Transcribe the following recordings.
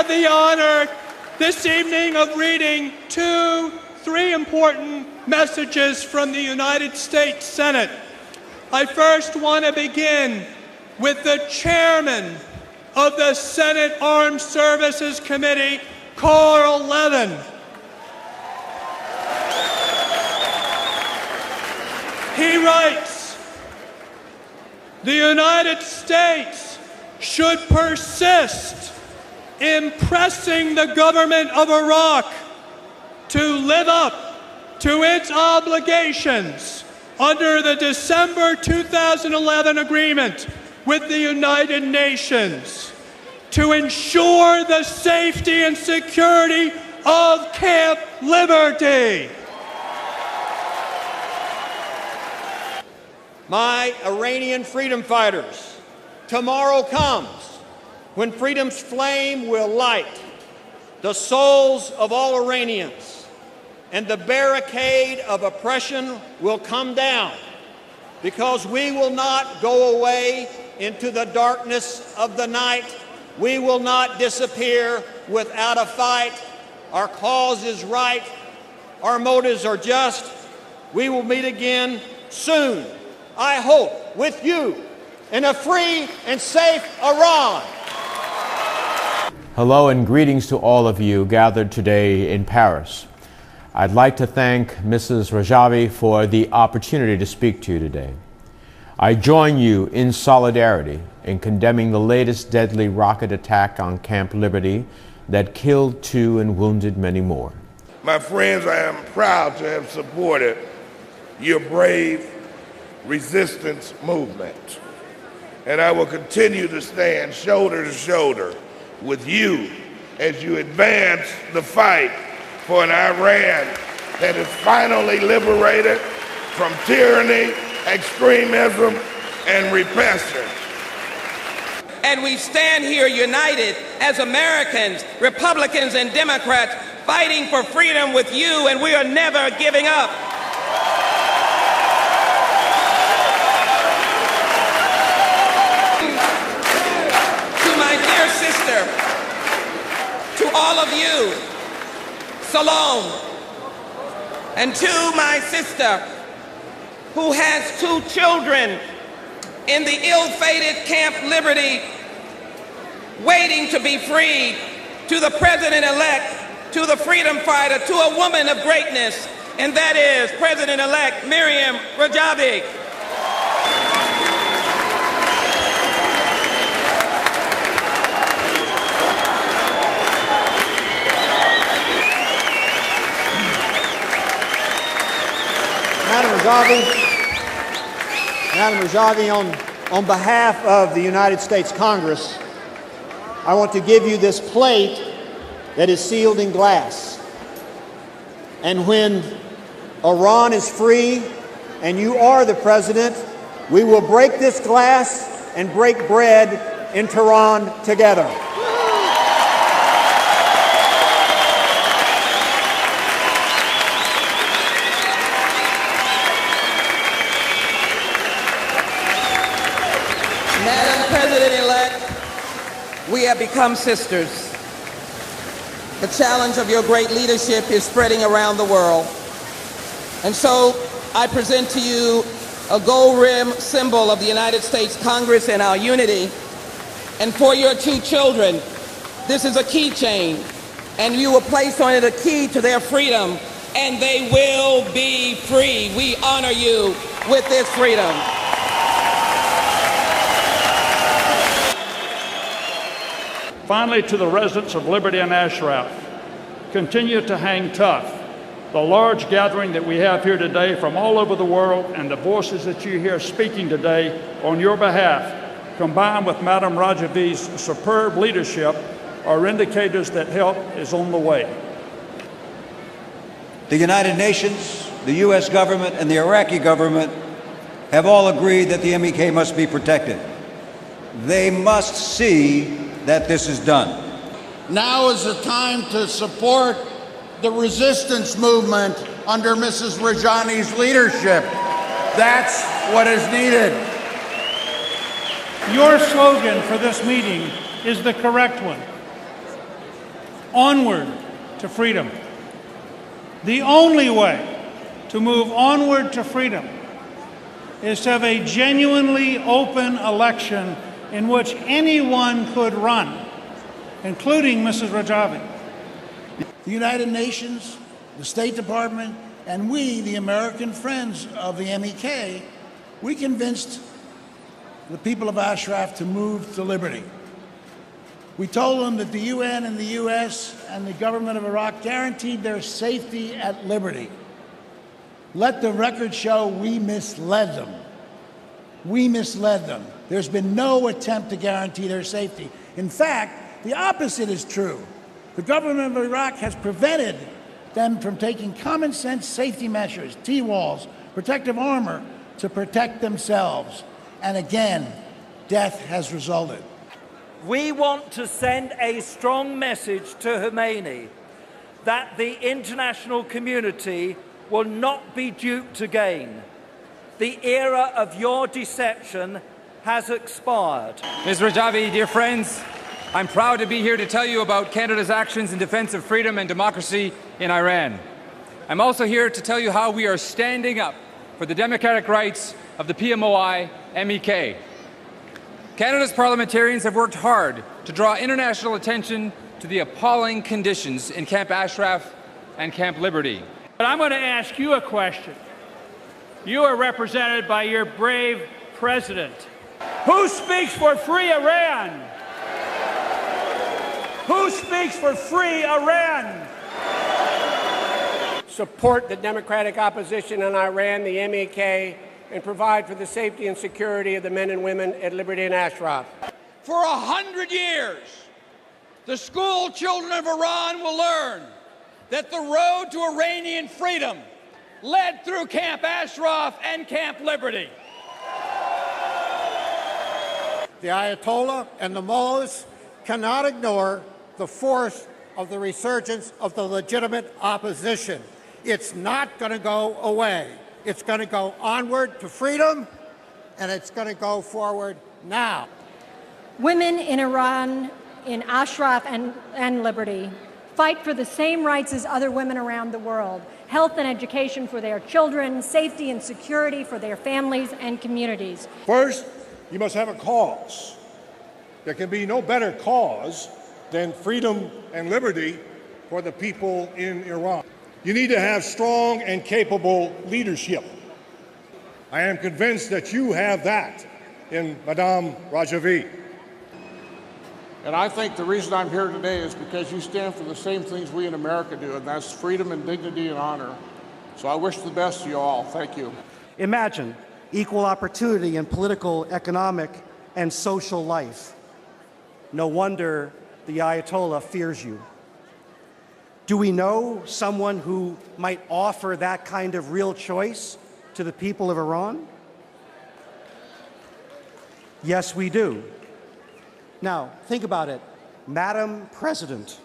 have the honor this evening of reading three important messages from the United States Senate. I first want to begin with the chairman of the Senate Armed Services Committee, Carl Levin. He writes, "The United States should persist in pressing the government of Iraq to live up to its obligations under the December 2011 agreement with the United Nations to ensure the safety and security of Camp Liberty." My Iranian freedom fighters, tomorrow comes when freedom's flame will light the souls of all Iranians, and the barricade of oppression will come down, because we will not go away into the darkness of the night. We will not disappear without a fight. Our cause is right. Our motives are just. We will meet again soon, I hope, with you in a free and safe Iran. Hello and greetings to all of you gathered today in Paris. I'd like to thank Mrs. Rajavi for the opportunity to speak to you today. I join you in solidarity in condemning the latest deadly rocket attack on Camp Liberty that killed 2 and wounded many more. My friends, I am proud to have supported your brave resistance movement, and I will continue to stand shoulder to shoulder with you as you advance the fight for an Iran that is finally liberated from tyranny, extremism, and repression. And we stand here united as Americans, Republicans, and Democrats fighting for freedom with you, and we are never giving up. To my dear sister, to all of you, Salome, and to my sister who has 2 children in the ill-fated Camp Liberty waiting to be freed, to the President-elect, to the freedom fighter, to a woman of greatness, and that is President-elect Miriam Rajavi. Madam Rajavi, on behalf of the United States Congress, I want to give you this plate that is sealed in glass. And when Iran is free and you are the president, we will break this glass and break bread in Tehran together. Madam President-elect, we have become sisters. The challenge of your great leadership is spreading around the world. And so I present to you a gold rim symbol of the United States Congress and our unity. And for your 2 children, this is a keychain, and you will place on it a key to their freedom, and they will be free. We honor you with this freedom. Finally, to the residents of Liberty and Ashraf, continue to hang tough. The large gathering that we have here today from all over the world and the voices that you hear speaking today on your behalf, combined with Madam Rajavi's superb leadership, are indicators that help is on the way. The United Nations, the U.S. government, and the Iraqi government have all agreed that the MEK must be protected. They must see that this is done. Now is the time to support the resistance movement under Mrs. Rajani's leadership. That's what is needed. Your slogan for this meeting is the correct one. onward to freedom. The only way to move onward to freedom is to have a genuinely open election in which anyone could run, including Mrs. Rajavi. The United Nations, the State Department, and we, the American friends of the MEK, we convinced the people of Ashraf to move to liberty. We told them that the UN and the US and the government of Iraq guaranteed their safety at liberty. Let the record show we misled them. We misled them. There's been no attempt to guarantee their safety. In fact, the opposite is true. The government of Iraq has prevented them from taking common sense safety measures, T-walls, protective armor, to protect themselves. And again, death has resulted. We want to send a strong message to Khomeini that the international community will not be duped again. The era of your deception has expired. Ms. Rajavi, dear friends, I'm proud to be here to tell you about Canada's actions in defense of freedom and democracy in Iran. I'm also here to tell you how we are standing up for the democratic rights of the PMOI MEK. Canada's parliamentarians have worked hard to draw international attention to the appalling conditions in Camp Ashraf and Camp Liberty. But I'm going to ask you a question. You are represented by your brave president. Who speaks for free Iran? Who speaks for free Iran? Support the democratic opposition in Iran, the MEK, and provide for the safety and security of the men and women at Liberty and Ashraf. For 100 years, the school children of Iran will learn that the road to Iranian freedom led through Camp Ashraf and Camp Liberty. The Ayatollah and the mullahs cannot ignore the force of the resurgence of the legitimate opposition. It's not going to go away. It's going to go onward to freedom, and it's going to go forward now. Women in Iran, in Ashraf and Liberty, fight for the same rights as other women around the world: health and education for their children, safety and security for their families and communities. First, you must have a cause. There can be no better cause than freedom and liberty for the people in Iran. You need to have strong and capable leadership. I am convinced that you have that in Madame Rajavi. And I think the reason I'm here today is because you stand for the same things we in America do, and that's freedom and dignity and honor. So I wish the best to you all. Thank you. Imagine equal opportunity in political, economic, and social life. No wonder the Ayatollah fears you. Do we know someone who might offer that kind of real choice to the people of Iran? Yes, we do. Now, think about it. Madam President,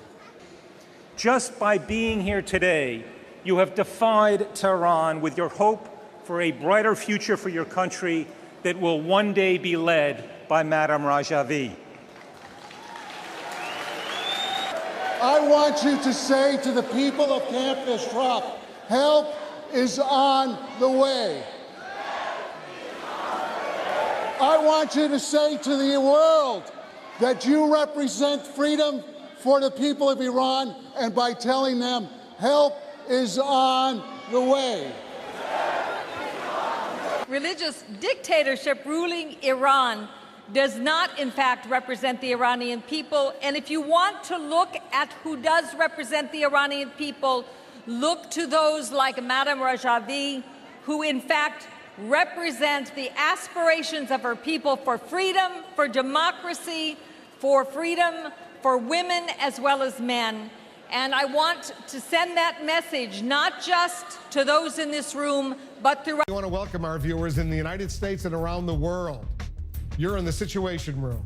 just by being here today, you have defied Tehran with your hope for a brighter future for your country that will one day be led by Madam Rajavi. I want you to say to the people of Camp Ashraf, help is on the way. I want you to say to the world that you represent freedom for the people of Iran, and by telling them help is on the way. Religious dictatorship ruling Iran does not, in fact, represent the Iranian people. And if you want to look at who does represent the Iranian people, look to those like Madame Rajavi, who, in fact, represent the aspirations of her people for freedom, for democracy, for freedom for women as well as men. And I want to send that message not just to those in this room, but throughout. We want to welcome our viewers in the United States and around the world. You're in the Situation Room.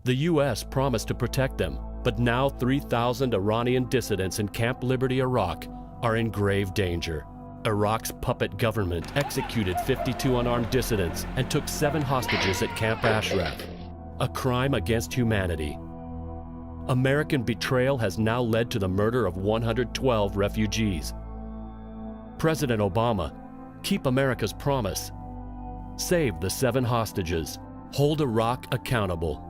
The U.S. promised to protect them, but now 3,000 Iranian dissidents in Camp Liberty, Iraq, are in grave danger. Iraq's puppet government executed 52 unarmed dissidents and took 7 hostages at Camp Ashraf. a crime against humanity. American betrayal has now led to the murder of 112 refugees. President Obama, keep America's promise. Save the 7 hostages. Hold Iraq accountable.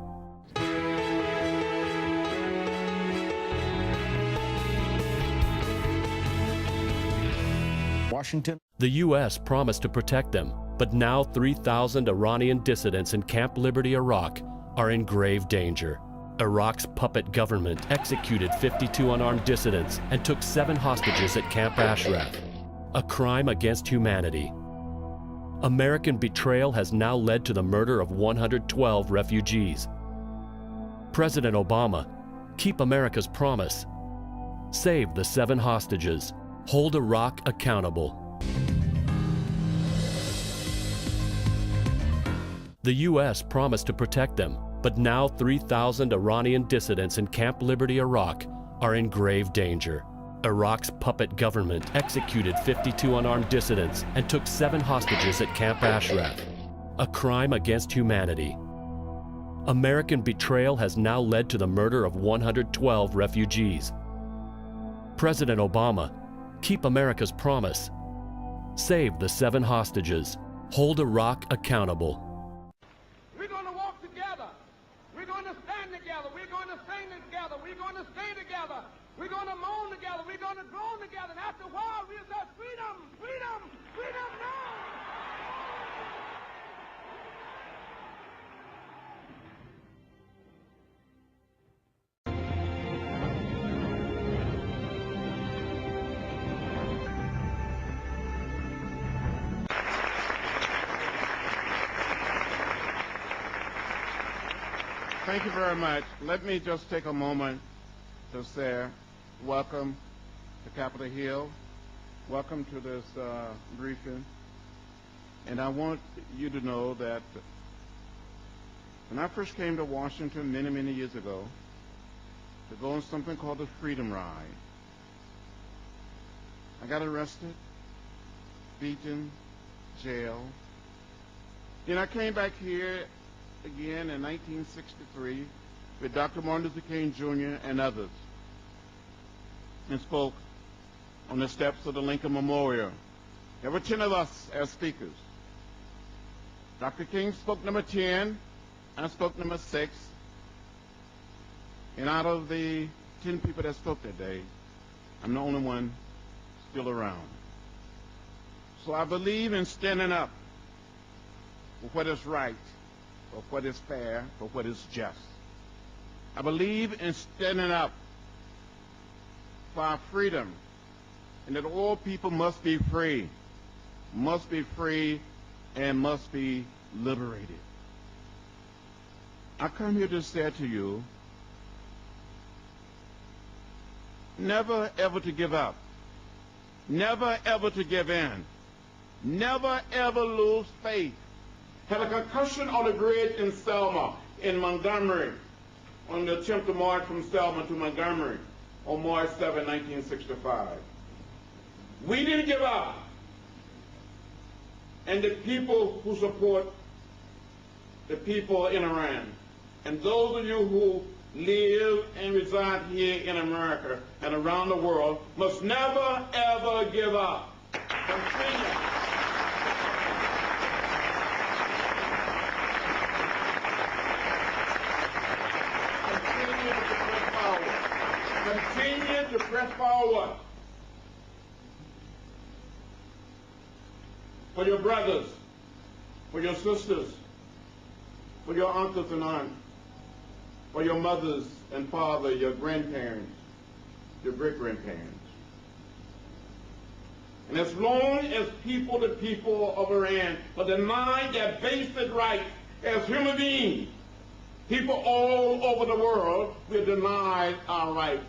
Washington. The U.S. promised to protect them, but now 3,000 Iranian dissidents in Camp Liberty, Iraq, are in grave danger. Iraq's puppet government executed 52 unarmed dissidents and took 7 hostages at Camp Ashraf, a crime against humanity. American betrayal has now led to the murder of 112 refugees. President Obama, keep America's promise. Save the 7 hostages. Hold Iraq accountable. The U.S. promised to protect them, but now 3,000 Iranian dissidents in Camp Liberty, Iraq, are in grave danger. Iraq's puppet government executed 52 unarmed dissidents and took 7 hostages at Camp Ashraf, a crime against humanity. American betrayal has now led to the murder of 112 refugees. President Obama, keep America's promise. Save the 7 hostages. Hold Iraq accountable. We're going to walk together. We're going to stand together. We're going to sing together. We're going to stay together. We're going to moan together. We're going to groan together. And after a while, we'll say, freedom, freedom, freedom now. Thank you very much. Let me just take a moment to say welcome to Capitol Hill. Welcome to this briefing. And I want you to know that when I first came to Washington many, many years ago to go on something called the Freedom Ride, I got arrested, beaten, jailed. Then I came back here again in 1963 with Dr. Martin Luther King Jr. and others and spoke on the steps of the Lincoln Memorial. There were 10 of us as speakers. Dr. King spoke number 10, I spoke number 6, and out of the 10 people that spoke that day, I'm the only one still around. So I believe in standing up for what is right, for what is fair, for what is just. I believe in standing up for our freedom, and that all people must be free and must be liberated. I come here to say to you, never ever to give up, never ever to give in, never ever lose faith. Had a concussion on the bridge in Selma, in Montgomery, on the attempt to march from Selma to Montgomery on March 7, 1965. We didn't give up. And the people who support the people in Iran, and those of you who live and reside here in America and around the world, must never, ever give up. Continue. Continue to press forward for your brothers, for your sisters, for your uncles and aunts, for your mothers and fathers, your grandparents, your great-grandparents. And as long as people, the people of Iran, are denied their basic rights as human beings, people all over the world will deny our rights.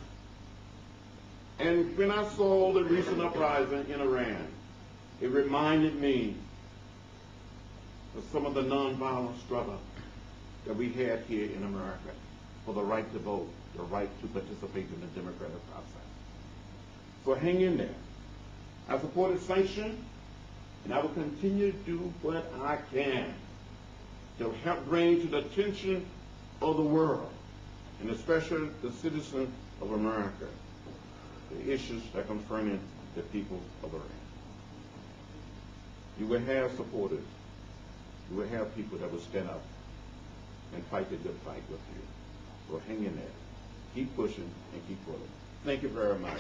And when I saw the recent uprising in Iran, it reminded me of some of the nonviolent struggle that we had here in America for the right to vote, the right to participate in the democratic process. So hang in there. I supported sanction, and I will continue to do what I can to help bring to the attention of the world, and especially the citizens of America, the issues that are confronting the people of Iran. You will have supporters. You will have people that will stand up and fight the good fight with you. So hang in there. Keep pushing and keep pulling. Thank you very much.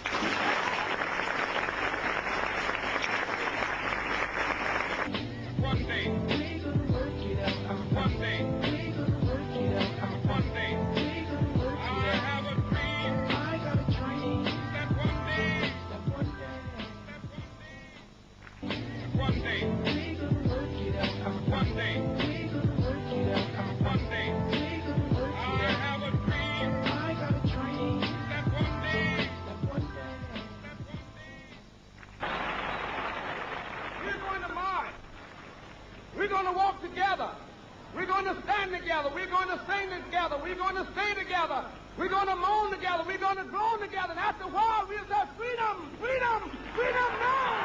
One day, we're gonna work it out. One day, we're gonna work it out. One day, we're gonna work it out. I have a dream. I got a dream. That one day, one day, we're gonna work it out. One day, we're gonna work it out. One day, we're gonna work it out. I have a dream. I got a dream. That one day, we're going to march. We're going to walk together. We're going to stand together. We're going to sing together. We're going to stay together. We're going to moan together. We're going to groan together. And after a while, we'll say, freedom, freedom, freedom now.